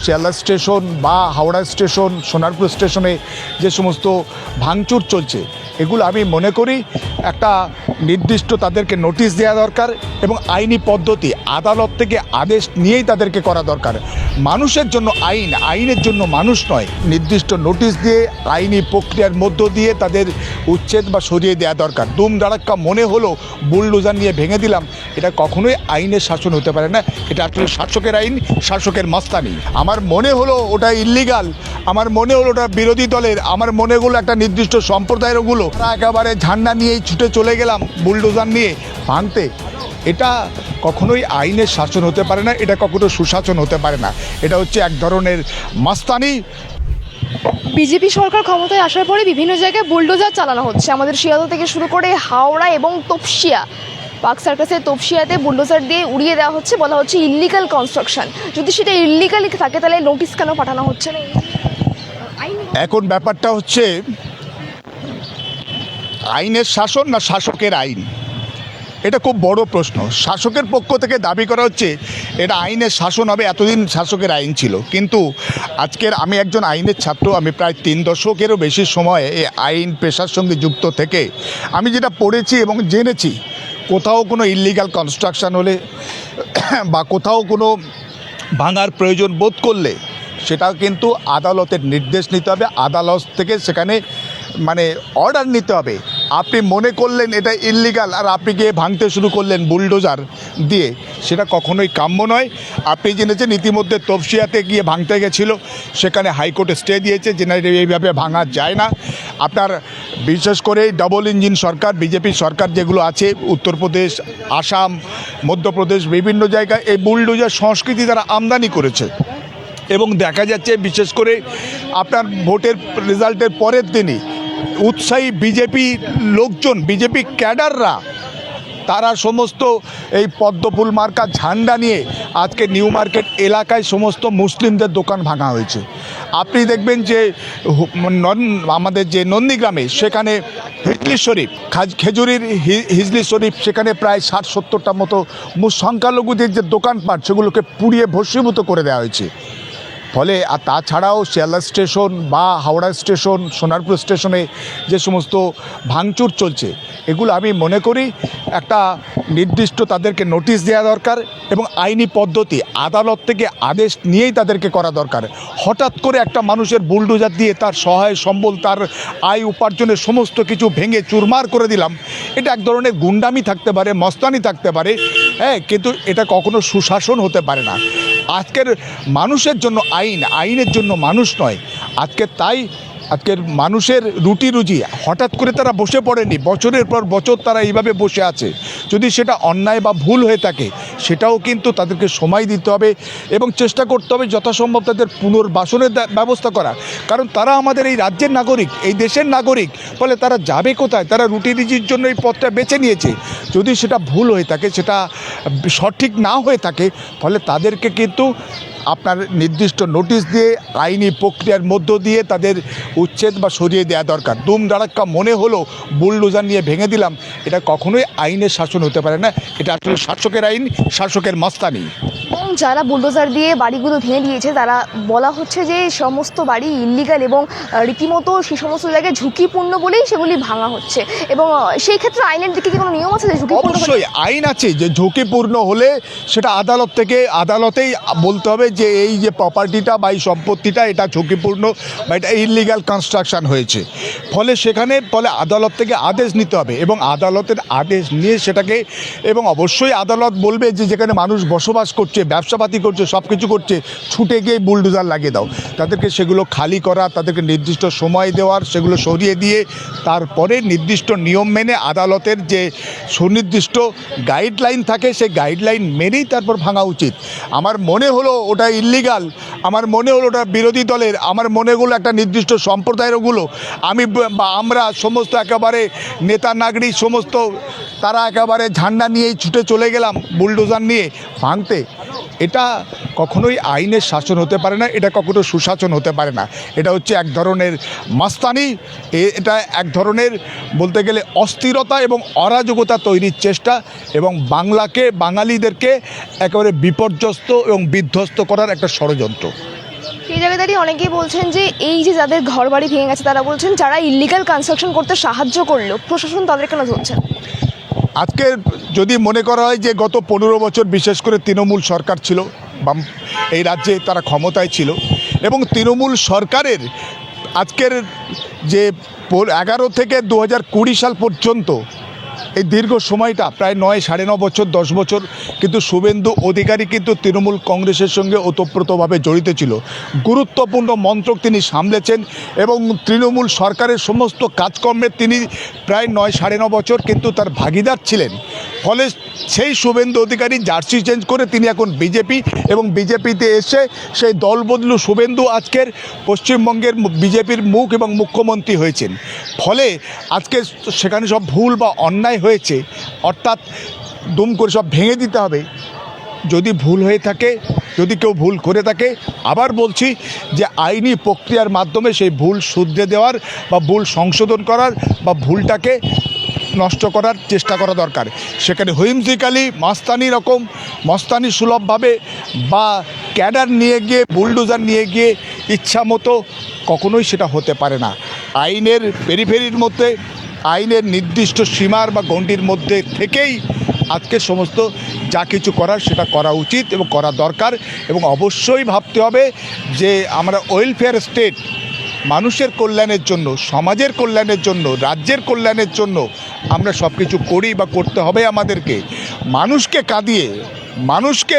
Sealdah station বা Howrah station, Sonarpur স্টেশনে যে সমস্ত ভাঙচুর চলছে, এগুলো আমি মনে করি একটা নির্দিষ্ট তাদেরকে নোটিশ দেওয়া দরকার এবং আইনি পদ্ধতি আদালত থেকে আদেশ নিয়েই তাদেরকে করা দরকার। মানুষের জন্য আইন, আইনের জন্য মানুষ নয়। নির্দিষ্ট নোটিশ দিয়ে আইনি প্রক্রিয়ার মধ্য দিয়ে তাদের উচ্ছেদ বা সরিয়ে দেওয়া দরকার। দুম দাঁড়াক্কা মনে হলো বুলডোজার নিয়ে ভেঙে দিলাম, এটা কখনোই আইনের শাসন হতে পারে না। এটা আসলে শাসকের আইন, শাসকের মাস্তানি। আমার মনে হলো ওটা ইল্লিগাল, আমার মনে হলো ওটা বিরোধী দলের, আমার মনে হলো একটা নির্দিষ্ট সম্প্রদায়ের ওগুলো, একেবারে ঝান্ডা নিয়েই ছুটে চলে গেলাম বুলডোজার নিয়ে ভাঙতে। এটা কখনোই আইনের শাসন হতে পারে না, এটা কখনো সুশাসন হতে পারে না। এটা হচ্ছে এক ধরনের মাস্তানি। বিজেপি সরকার ক্ষমতায় আসার পরে বিভিন্ন জায়গায় বুলডোজার চালানো হচ্ছে। আমাদের শিয়ালদা থেকে শুরু করে হাওড়া এবং তপসিয়া, পার্ক সার্কাসের তপসিয়াতে বুলডোজার দিয়ে উড়িয়ে দেওয়া হচ্ছে, বলা হচ্ছে ইল্লিগাল কনস্ট্রাকশন। যদি সেটা ইল্লিগাল থাকে তাহলে নোটিশ কেন পাঠানো হচ্ছে না? এখন ব্যাপারটা হচ্ছে আইনের শাসন না শাসকের আইন, এটা খুব বড় প্রশ্ন। শাসকের পক্ষ থেকে দাবি করা হচ্ছে এটা আইনের শাসন হবে, এতদিন শাসকের আইন ছিল। কিন্তু আজকের আমি একজন আইনের ছাত্র, আমি প্রায় 3 দশকেরও বেশি সময় এই আইন পেশার সঙ্গে যুক্ত থেকে আমি যেটা পড়েছি এবং জেনেছি, কোথাও কোনো ইল্লিগাল কনস্ট্রাকশন হলে বা কোথাও কোনো ভাঙার প্রয়োজন বোধ করলে সেটা কিন্তু আদালতের নির্দেশ নিতে হবে, আদালত থেকে সেখানে অর্ডার নিতে হবে। আপনি মনে করলেন এটা ইল্লিগাল আর আপনি গিয়ে ভাঙতে শুরু করলেন বুলডোজার দিয়ে, সেটা কখনোই কাম্য নয়। আপনি জেনেছেন ইতিমধ্যে তপসিয়াতে গিয়ে ভাঙতে গেছিলো, সেখানে হাইকোর্টে স্টে দিয়েছে যে না এইভাবে ভাঙা যায় না। আপনার বিশেষ করে ডাবল ইঞ্জিন সরকার, বিজেপি সরকার যেগুলো আছে, উত্তরপ্রদেশ, আসাম, মধ্যপ্রদেশ, বিভিন্ন জায়গায় এই বুলডোজার সংস্কৃতি তারা আমদানি করেছে। এবং দেখা যাচ্ছে বিশেষ করে আপনার ভোটের রেজাল্টের পরের দিনই উৎসাহী বিজেপি লোকজন, বিজেপি ক্যাডাররা, তারা সমস্ত এই পদ্মফুল মার্কা ঝান্ডা নিয়ে আজকে নিউ মার্কেট এলাকায় সমস্ত মুসলিমদের দোকান ভাঙা হয়েছে। আপনি দেখবেন যে আমাদের যে নন্দীগ্রামে, সেখানে হিজলি শরীফ, খেজুরির হিজলি শরীফ, সেখানে প্রায় 60-70টা মতো সংখ্যালঘুদের যে দোকানপাট, সেগুলোকে পুড়িয়ে ভস্মীভূত করে দেওয়া হয়েছে। ফলে আর তাছাড়াও শিয়ালদা স্টেশন বা হাওড়া স্টেশন, সোনারপুর স্টেশনে যে সমস্ত ভাঙচুর চলছে, এগুলো আমি মনে করি একটা নির্দিষ্ট তাদেরকে নোটিশ দেওয়া দরকার এবং আইনি পদ্ধতি আদালত থেকে আদেশ নিয়েই তাদেরকে করা দরকার। হঠাৎ করে একটা মানুষের বুলডোজার দিয়ে তার সহায় সম্বল, তার আয় উপার্জনের সমস্ত কিছু ভেঙে চুরমার করে দিলাম, এটা এক ধরনের গুন্ডামি থাকতে পারে, মস্তানি থাকতে পারে, হ্যাঁ, কিন্তু এটা কখনো সুশাসন হতে পারে না। আজকের মানুষের জন্য আইন, আইনের জন্য মানুষ নয়। আজকের মানুষের রুটি রুজি হঠাৎ করে তারা বসে পড়েনি, বছরের পর বছর তারা এইভাবে বসে আছে। যদি সেটা অন্যায় বা ভুল হয়ে থাকে, সেটাও কিন্তু তাদেরকে সময় দিতে হবে এবং চেষ্টা করতে হবে যথাসম্ভব তাদের পুনর্বাসনের ব্যবস্থা করা। কারণ তারা আমাদের এই রাজ্যের নাগরিক, এই দেশের নাগরিক, ফলে তারা যাবে কোথায়? তারা রুটি রুজির জন্য এই পথটা বেছে নিয়েছে। যদি সেটা ভুল হয়ে থাকে, সেটা সঠিক না হয়ে থাকে, ফলে তাদেরকে কিন্তু আপনার নির্দিষ্ট নোটিশ দিয়ে আইনি প্রক্রিয়ার মধ্য দিয়ে তাদের উচ্ছেদ বা সরিয়ে দেওয়া দরকার। দুম দাঁড়াক্কা মনে হলো বুলডোজার নিয়ে ভেঙে দিলাম, এটা কখনোই আইনের শাসন হতে পারে না। এটা আসলে শাসকের আইন, শাসকের মাস্তানি। এবং যারা বুলডোজার দিয়ে বাড়িগুলো ভেঙে দিয়েছে, তারা বলা হচ্ছে যে সমস্ত বাড়ি ইল্লিগাল এবং রীতিমতো সেই সমস্ত জায়গায় ঝুঁকিপূর্ণ বলেই সেগুলি ভাঙা হচ্ছে। এবং সেই ক্ষেত্রে আইনের দিকে কি কোনো নিয়ম আছে যে ঝুঁকিপূর্ণ? অবশ্যই আইন আছে যে ঝুঁকিপূর্ণ হলে সেটা আদালতেই বলতে হবে যে এই যে প্রপার্টিটা বা এই সম্পত্তিটা এটা ঝুঁকিপূর্ণ বা এটা ইল্লিগাল কনস্ট্রাকশন হয়েছে। ফলে আদালত থেকে আদেশ নিতে হবে এবং আদালতের আদেশ নিয়ে সেটাকে, এবং অবশ্যই আদালত বলবে যে যেখানে মানুষ বসবাস করছে, ব্যবসাপাতি করছে, সব কিছু করছে, ছুটে গিয়ে বুলডোজার লাগিয়ে দাও। তাদেরকে সেগুলো খালি করা, তাদেরকে নির্দিষ্ট সময় দেওয়ার, সেগুলো সরিয়ে দিয়ে তারপরে নির্দিষ্ট নিয়ম মেনে আদালতের যে সুনির্দিষ্ট গাইডলাইন থাকে, সেই গাইডলাইন মেনেই তারপর ভাঙা উচিত। আমার মনে হলো ওটা ইল্লিগাল, আমার মনে হলো ওটা বিরোধী দলের, আমার মনে হলো একটা নির্দিষ্ট সম্প্রদায়ের ওগুলো, আমরা সমস্ত একেবারে নেতা নাগরিক সমস্ত তারা একেবারে ঝান্ডা নিয়েই ছুটে চলে গেলাম বুলডোজার নিয়ে ভাঙতে। এটা কখনোই আইনের শাসন হতে পারে না, এটা কখনো সুশাসন হতে পারে না। এটা হচ্ছে এক ধরনের মাস্তানি, এটা এক ধরনের বলতে গেলে অস্থিরতা এবং অরাজকতা তৈরির চেষ্টা এবং বাংলাদেরকে একেবারে বিপর্যস্ত এবং বিধ্বস্ত করার একটা ষড়যন্ত্র। সেই জায়গায় দাঁড়িয়ে অনেকেই বলছেন যে এই যে যাদের ঘর বাড়ি ভেঙে গেছে তারা বলছেন যারা ইল্লিগাল কনস্ট্রাকশন করতে সাহায্য করলো প্রশাসন তাদের কেন ধরছেন? আজকে যদি মনে করা হয় যে গত 15 বছর বিশেষ করে তৃণমূল সরকার ছিল, বাম এই রাজ্যে তারা ক্ষমতায় ছিল, এবং তৃণমূল সরকারের আজকের যে 11 থেকে 2020 সাল পর্যন্ত এই দীর্ঘ সময়টা প্রায় 9-9.5 বছর 10 বছর কিন্তু শুভেন্দু অধিকারী কিন্তু তৃণমূল কংগ্রেসের সঙ্গে ওতপ্রোতভাবে জড়িত ছিল। গুরুত্বপূর্ণ মন্ত্রক তিনি সামলেছেন এবং তৃণমূল সরকারের সমস্ত কাজকর্মে তিনি প্রায় 9-9.5 বছর কিন্তু তার ভাগিদার ছিলেন। ফলে সেই শুভেন্দু অধিকারী জার্সি চেঞ্জ করে তিনি এখন বিজেপি এবং বিজেপিতে এসে সেই দলবদলু শুভেন্দু আজকের পশ্চিমবঙ্গের বিজেপির মুখ এবং মুখ্যমন্ত্রী হয়েছেন। ফলে আজকে সেখানে সব ভুল বা অন্যায় হয়েছে, অর্থাৎ দুম করে সব ভেঙে দিতে হবে। যদি ভুল হয়ে থাকে, যদি কেউ ভুল করে থাকে, আবার বলছি যে আইনি প্রক্রিয়ার মাধ্যমে সেই ভুল শুধরে দেওয়ার বা ভুল সংশোধন করার বা ভুলটাকে নষ্ট করার চেষ্টা করা দরকার। সেখানে হুইমজিক্যালি মস্তানি সুলভভাবে বা ক্যাডার নিয়ে গিয়ে বুলডোজার নিয়ে গিয়ে ইচ্ছা মতো কখনোই সেটা হতে পারে না। আইনের পেরিফেরির মধ্যে, আইনের নির্দিষ্ট সীমার বা গণ্ডির মধ্যে থেকেই আজকে সমস্ত যা কিছু করার সেটা করা উচিত এবং করা দরকার। এবং অবশ্যই ভাবতে হবে যে আমরা ওয়েলফেয়ার স্টেট, মানুষের কল্যাণের জন্য, সমাজের কল্যাণের জন্য, রাজ্যের কল্যাণের জন্য আমরা সব কিছু করি বা করতে হবে আমাদেরকে। মানুষকে কাঁদিয়ে, মানুষকে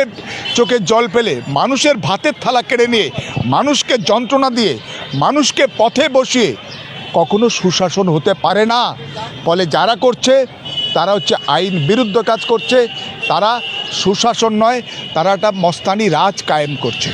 চোখে জল ফেলে, মানুষের ভাতের থালা কেড়ে নিয়ে, মানুষকে যন্ত্রণা দিয়ে, মানুষকে পথে বসিয়ে কখনো সুশাসন হতে পারে না। ফলে যারা করছে তারা হচ্ছে আইন বিরুদ্ধ কাজ করছে, তারা সুশাসন নয়, তারা একটা মস্তানি রাজ কায়েম করছে।